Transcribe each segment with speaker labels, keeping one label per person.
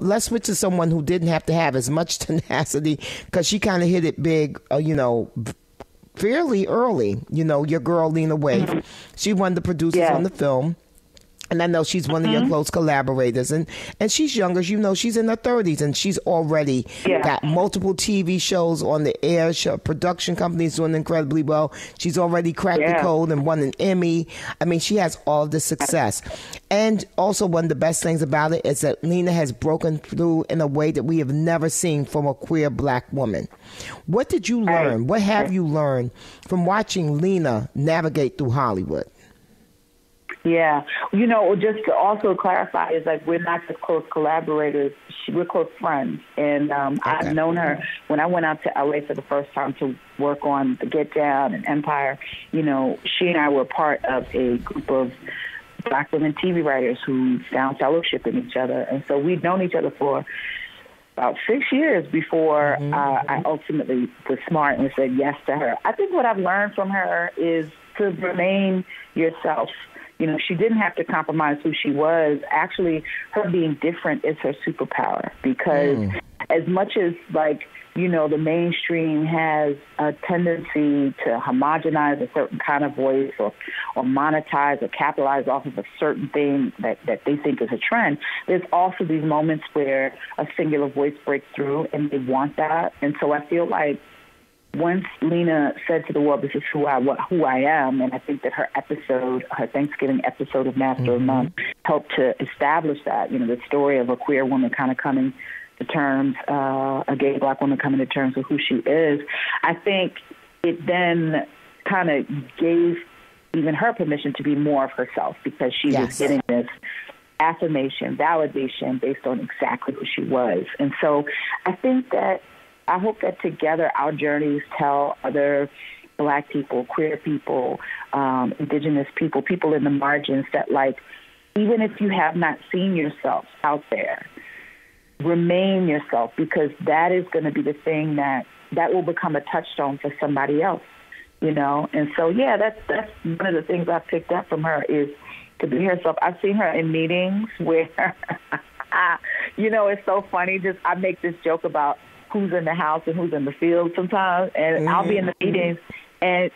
Speaker 1: let's switch to someone who didn't have to have as much tenacity because she kind of hit it big, fairly early. Your girl, Lena Waithe. She one of the producers on the film. And I know she's one of your close collaborators. And she's younger. She's in her 30s. And she's already got multiple TV shows on the air. Production companies doing incredibly well. She's already cracked the code and won an Emmy. I mean, she has all the success. And also one of the best things about it is that Lena has broken through in a way that we have never seen from a queer black woman. What did you learn? What have you learned from watching Lena navigate through Hollywood?
Speaker 2: Yeah. Just to also clarify, is like we're not just close collaborators. We're close friends. And I've known her when I went out to L.A. for the first time to work on The Get Down and Empire. She and I were part of a group of black women TV writers who found fellowship in each other. And so we'd known each other for about 6 years before I ultimately was smart and said yes to her. I think what I've learned from her is to remain yourself. She didn't have to compromise who she was. Actually, her being different is her superpower because as much as the mainstream has a tendency to homogenize a certain kind of voice or monetize or capitalize off of a certain thing that they think is a trend, there's also these moments where a singular voice breaks through and they want that. And so I feel like once Lena said to the world, "This is who I am," and I think that her Thanksgiving episode of Master of None helped to establish that. The story of a queer woman kind of coming to terms, a gay black woman coming to terms with who she is. I think it then kind of gave even her permission to be more of herself because she was getting this affirmation, validation based on exactly who she was. And so I hope that together our journeys tell other black people, queer people, indigenous people, people in the margins that even if you have not seen yourself out there, remain yourself because that is going to be the thing that will become a touchstone for somebody else, And so, that's one of the things I picked up from her is to be herself. I've seen her in meetings where, it's so funny. I make this joke about who's in the house and who's in the field sometimes. And I'll be in the meetings and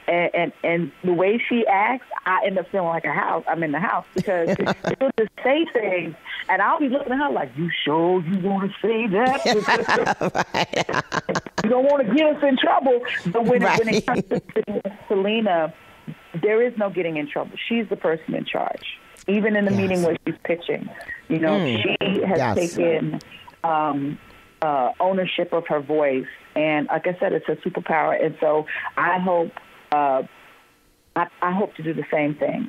Speaker 2: the way she acts, I end up feeling like I'm in the house because she'll just say things and I'll be looking at her like, you sure you want to say that? You don't want to get us in trouble. But when it comes to Lena, there is no getting in trouble. She's the person in charge. Even in the meeting where she's pitching, she has taken ownership of her voice, and like I said, it's a superpower. And so I hope to do the same thing.